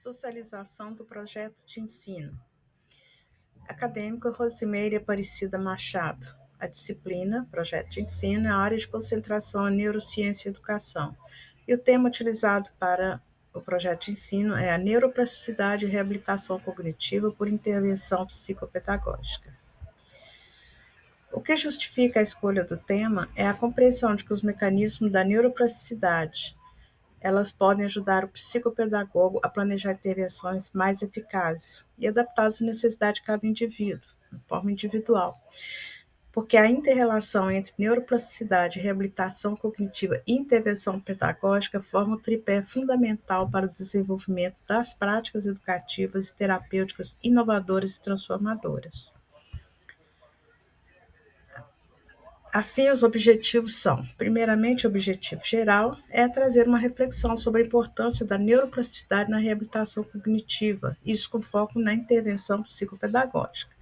Socialização do projeto de ensino. Acadêmica Rosimeire Aparecida Machado. A disciplina, projeto de ensino, é a área de concentração em neurociência e educação. E o tema utilizado para o projeto de ensino é a neuroplasticidade e reabilitação cognitiva por intervenção psicopedagógica. O que justifica a escolha do tema é a compreensão de que os mecanismos da neuroplasticidade elas podem ajudar o psicopedagogo a planejar intervenções mais eficazes e adaptadas à necessidade de cada indivíduo, de forma individual. Porque a inter-relação entre neuroplasticidade, reabilitação cognitiva e intervenção pedagógica forma um tripé fundamental para o desenvolvimento das práticas educativas e terapêuticas inovadoras e transformadoras. Assim, os objetivos são, primeiramente, o objetivo geral é trazer uma reflexão sobre a importância da neuroplasticidade na reabilitação cognitiva, isso com foco na intervenção psicopedagógica,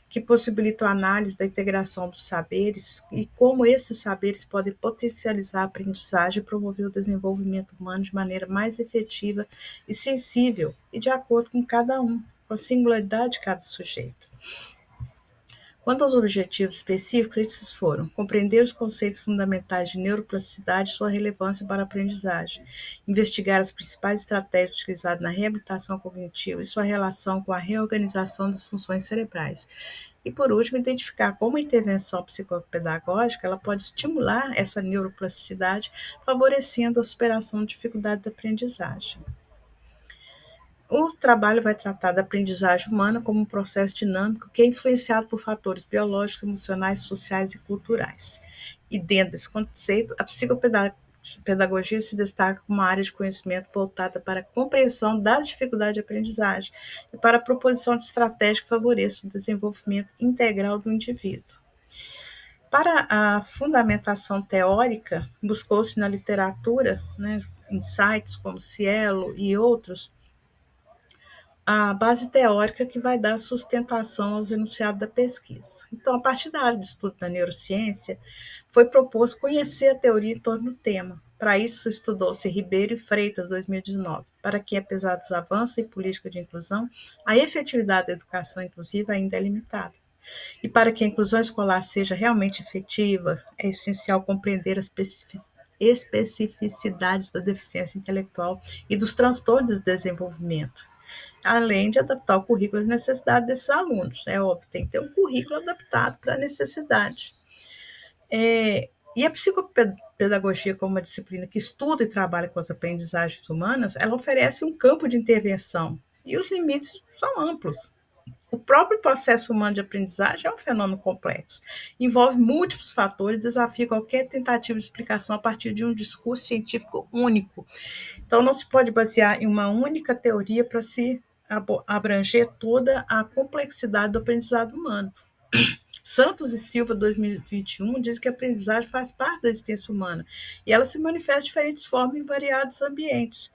que possibilita a análise da integração dos saberes e como esses saberes podem potencializar a aprendizagem e promover o desenvolvimento humano de maneira mais efetiva e sensível e de acordo com cada um, com a singularidade de cada sujeito. Quanto aos objetivos específicos, esses foram compreender os conceitos fundamentais de neuroplasticidade e sua relevância para a aprendizagem, investigar as principais estratégias utilizadas na reabilitação cognitiva e sua relação com a reorganização das funções cerebrais. E, por último, identificar como a intervenção psicopedagógica ela pode estimular essa neuroplasticidade, favorecendo a superação de dificuldades da aprendizagem. O trabalho vai tratar da aprendizagem humana como um processo dinâmico que é influenciado por fatores biológicos, emocionais, sociais e culturais. E dentro desse conceito, a psicopedagogia se destaca como uma área de conhecimento voltada para a compreensão das dificuldades de aprendizagem e para a proposição de estratégias que favoreçam o desenvolvimento integral do indivíduo. Para a fundamentação teórica, buscou-se na literatura, insights como Cielo e outros, a base teórica que vai dar sustentação aos enunciados da pesquisa. Então, a partir da área de estudo da neurociência, foi proposto conhecer a teoria em torno do tema. Para isso, estudou-se Ribeiro e Freitas, 2019, para que, apesar dos avanços em política de inclusão, a efetividade da educação inclusiva ainda é limitada. E para que a inclusão escolar seja realmente efetiva, é essencial compreender as especificidades da deficiência intelectual e dos transtornos de desenvolvimento, além de adaptar o currículo às necessidades desses alunos. É óbvio, tem que ter um currículo adaptado para a necessidade. E a psicopedagogia, como uma disciplina que estuda e trabalha com as aprendizagens humanas, ela oferece um campo de intervenção, e os limites são amplos. O próprio processo humano de aprendizagem é um fenômeno complexo, envolve múltiplos fatores, desafia qualquer tentativa de explicação a partir de um discurso científico único. Então, não se pode basear em uma única teoria para se abranger toda a complexidade do aprendizado humano. Santos e Silva, 2021, diz que a aprendizagem faz parte da existência humana e ela se manifesta de diferentes formas em variados ambientes.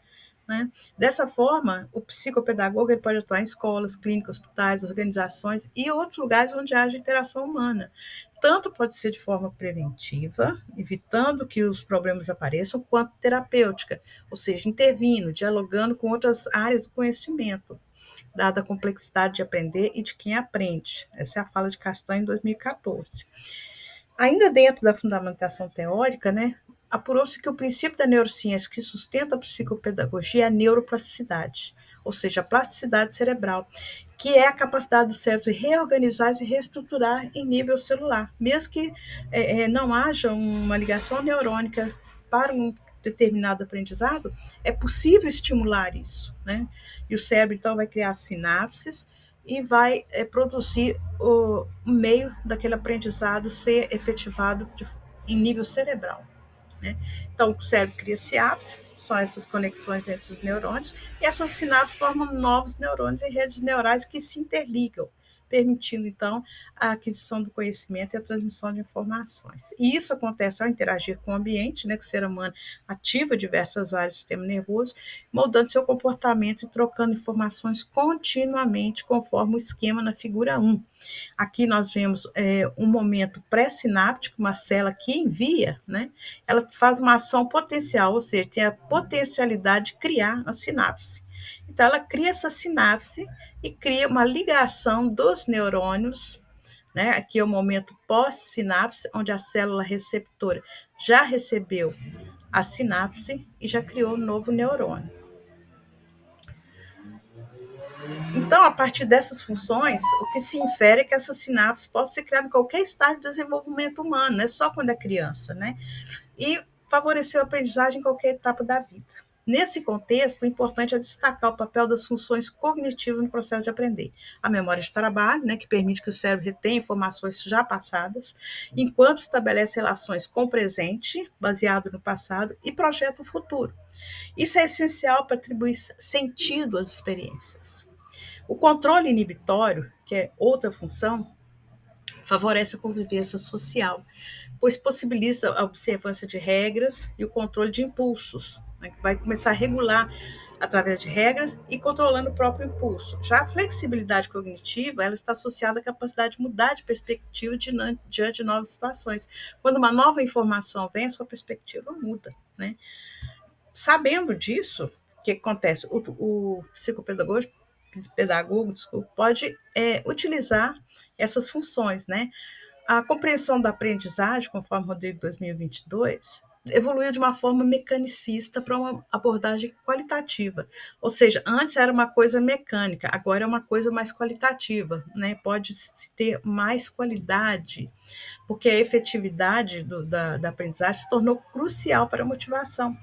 Dessa forma, o psicopedagogo ele pode atuar em escolas, clínicas, hospitais, organizações e outros lugares onde haja interação humana. Tanto pode ser de forma preventiva, evitando que os problemas apareçam, quanto terapêutica, ou seja, intervindo, dialogando com outras áreas do conhecimento, dada a complexidade de aprender e de quem aprende. Essa é a fala de Castanho em 2014. Ainda dentro da fundamentação teórica, apurou-se que o princípio da neurociência que sustenta a psicopedagogia é a neuroplasticidade, ou seja, a plasticidade cerebral, que é a capacidade do cérebro de reorganizar e reestruturar em nível celular, mesmo que não haja uma ligação neurônica para um determinado aprendizado, é possível estimular isso, E o cérebro, então, vai criar sinapses e vai produzir o meio daquele aprendizado ser efetivado em nível cerebral. Então, o cérebro cria sinapses, são essas conexões entre os neurônios, e essas sinapses formam novos neurônios e redes neurais que se interligam, permitindo, então, a aquisição do conhecimento e a transmissão de informações. E isso acontece ao interagir com o ambiente, que o ser humano ativa diversas áreas do sistema nervoso, moldando seu comportamento e trocando informações continuamente, conforme o esquema na figura 1. Aqui nós vemos um momento pré-sináptico, uma célula que envia, ela faz uma ação potencial, ou seja, tem a potencialidade de criar a sinapse. Então, ela cria essa sinapse e cria uma ligação dos neurônios, né? Aqui é o momento pós-sinapse, onde a célula receptora já recebeu a sinapse e já criou um novo neurônio. Então, a partir dessas funções, o que se infere é que essas sinapses possam ser criadas em qualquer estágio de desenvolvimento humano, não é só quando é criança, né? E favorecer a aprendizagem em qualquer etapa da vida. Nesse contexto, o importante é destacar o papel das funções cognitivas no processo de aprender. A memória de trabalho, né, que permite que o cérebro retenha informações já passadas, enquanto estabelece relações com o presente, baseado no passado, e projeta o futuro. Isso é essencial para atribuir sentido às experiências. O controle inibitório, que é outra função, favorece a convivência social, pois possibilita a observância de regras e o controle de impulsos, né, que vai começar a regular através de regras e controlando o próprio impulso. Já a flexibilidade cognitiva, ela está associada à capacidade de mudar de perspectiva diante de novas situações. Quando uma nova informação vem, a sua perspectiva muda, né? Sabendo disso, o que acontece? O psicopedagogo, desculpa, pode utilizar essas funções, né? A compreensão da aprendizagem, conforme o Rodrigo 2022, evoluiu de uma forma mecanicista para uma abordagem qualitativa. Ou seja, antes era uma coisa mecânica, agora é uma coisa mais qualitativa, né? Pode ter mais qualidade, porque a efetividade da aprendizagem se tornou crucial para a motivação,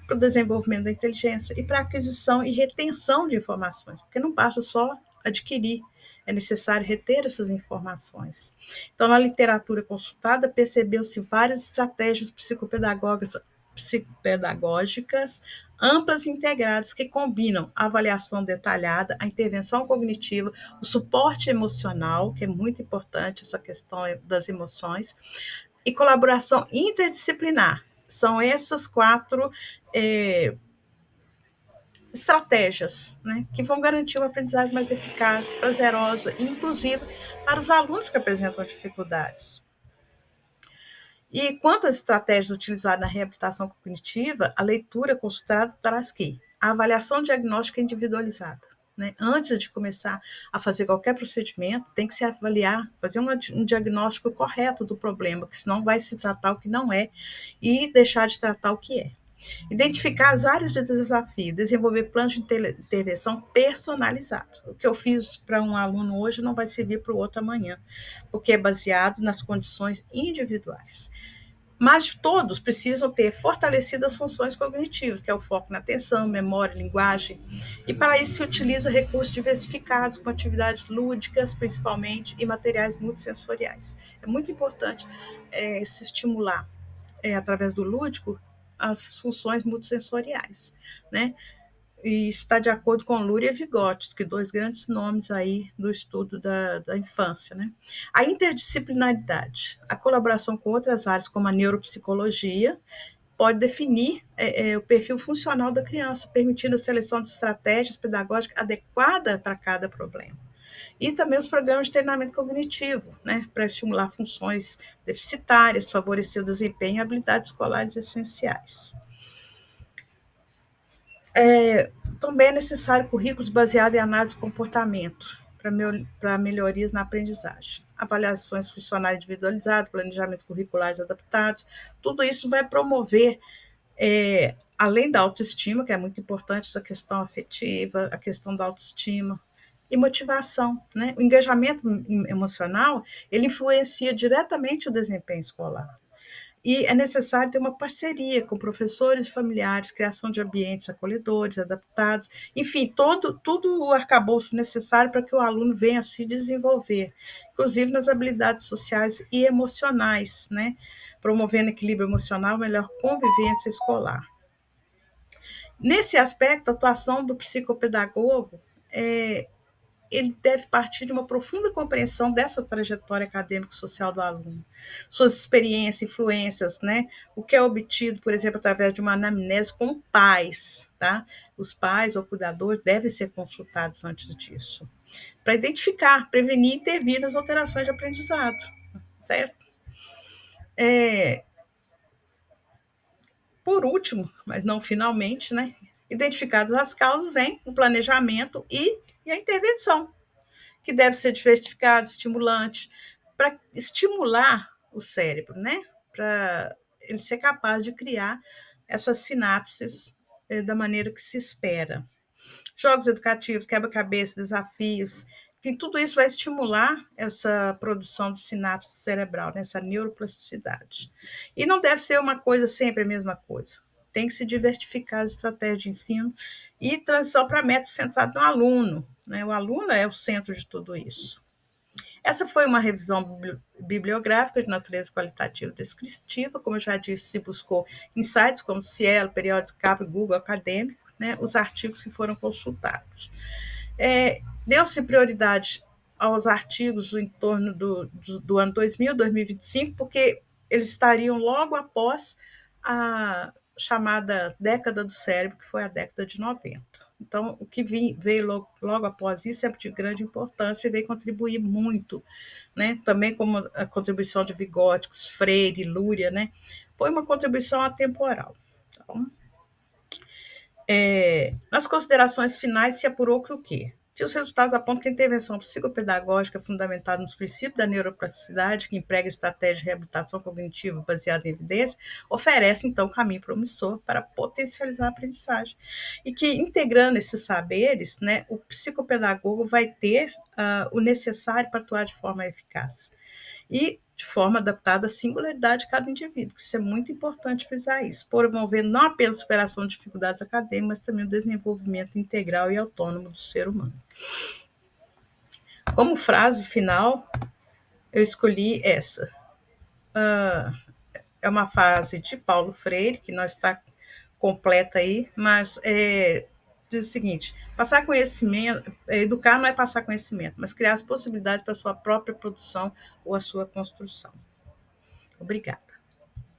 para o desenvolvimento da inteligência e para a aquisição e retenção de informações, porque não basta só adquirir, é necessário reter essas informações. Então, na literatura consultada, percebeu-se várias estratégias psicopedagógicas amplas e integradas que combinam a avaliação detalhada, a intervenção cognitiva, o suporte emocional, que é muito importante, essa questão das emoções, e colaboração interdisciplinar. São essas quatro estratégias, né, que vão garantir uma aprendizagem mais eficaz, prazerosa e inclusiva para os alunos que apresentam dificuldades. E quanto às estratégias utilizadas na reabilitação cognitiva, a leitura consultada traz que a avaliação diagnóstica individualizada. Né? Antes de começar a fazer qualquer procedimento, tem que se avaliar, fazer um diagnóstico correto do problema, que senão vai se tratar o que não é e deixar de tratar o que é. Identificar as áreas de desafio, desenvolver planos de intervenção personalizados. O que eu fiz para um aluno hoje não vai servir para o outro amanhã, porque é baseado nas condições individuais. Mas todos precisam ter fortalecidas as funções cognitivas, que é o foco na atenção, memória, linguagem, e para isso se utiliza recursos diversificados, com atividades lúdicas, principalmente, e materiais multissensoriais. É muito importante se estimular, através do lúdico, as funções multissensoriais, né? E está de acordo com Luria e Vygotsky, dois grandes nomes aí do estudo da infância, né? A interdisciplinaridade, a colaboração com outras áreas, como a neuropsicologia, pode definir o perfil funcional da criança, permitindo a seleção de estratégias pedagógicas adequadas para cada problema. E também os programas de treinamento cognitivo, né, para estimular funções deficitárias, favorecer o desempenho e habilidades escolares essenciais. Também é necessário currículos baseados em análise de comportamento para melhorias na aprendizagem. Avaliações funcionais individualizadas, planejamentos curriculares adaptados, tudo isso vai promover, além da autoestima, que é muito importante, essa questão afetiva, a questão da autoestima, e motivação, né? O engajamento emocional, ele influencia diretamente o desempenho escolar. E é necessário ter uma parceria com professores e familiares, criação de ambientes acolhedores, adaptados, enfim, tudo o arcabouço necessário para que o aluno venha a se desenvolver, inclusive nas habilidades sociais e emocionais, né? Promovendo equilíbrio emocional, melhor convivência escolar. Nesse aspecto, a atuação do psicopedagogo ele deve partir de uma profunda compreensão dessa trajetória acadêmica e social do aluno, suas experiências, influências, né? O que é obtido, por exemplo, através de uma anamnese com pais, tá? Os pais ou cuidadores devem ser consultados antes disso, para identificar, prevenir e intervir nas alterações de aprendizado, certo? Por último, mas não finalmente, né? Identificadas as causas, vem o planejamento e a intervenção, que deve ser diversificado, estimulante, para estimular o cérebro, né? Para ele ser capaz de criar essas sinapses da maneira que se espera. Jogos educativos, quebra-cabeça, desafios, enfim, tudo isso vai estimular essa produção de sinapse cerebral, né, essa neuroplasticidade. E não deve ser uma coisa sempre a mesma coisa. Tem que se diversificar as estratégias de ensino e transição para método centrado no aluno. Né? O aluno é o centro de tudo isso. Essa foi uma revisão bibliográfica de natureza qualitativa e descritiva, como eu já disse, se buscou insights como Cielo, Periódico Capa, Google Acadêmico, né, os artigos que foram consultados. Deu-se prioridade aos artigos em torno do ano 2000, 2025, porque eles estariam logo após a chamada década do cérebro, que foi a década de 90. Então, o que veio logo após isso é de grande importância e veio contribuir muito, né? Também como a contribuição de Vigóticos, Freire, Lúria, né? Foi uma contribuição atemporal. Então, nas considerações finais, se apurou que o quê? Que os resultados apontam que a intervenção psicopedagógica fundamentada nos princípios da neuroplasticidade, que emprega estratégia de reabilitação cognitiva baseada em evidência, oferece, então, um caminho promissor para potencializar a aprendizagem. E que, integrando esses saberes, né, o psicopedagogo vai ter o necessário para atuar de forma eficaz. E de forma adaptada à singularidade de cada indivíduo. Isso é muito importante frisar isso, promovendo não apenas a superação de dificuldades acadêmicas, mas também o desenvolvimento integral e autônomo do ser humano. Como frase final, eu escolhi essa. É uma frase de Paulo Freire, que não está completa aí, mas diz o seguinte: passar conhecimento, educar não é passar conhecimento, mas criar as possibilidades para a sua própria produção ou a sua construção. Obrigada.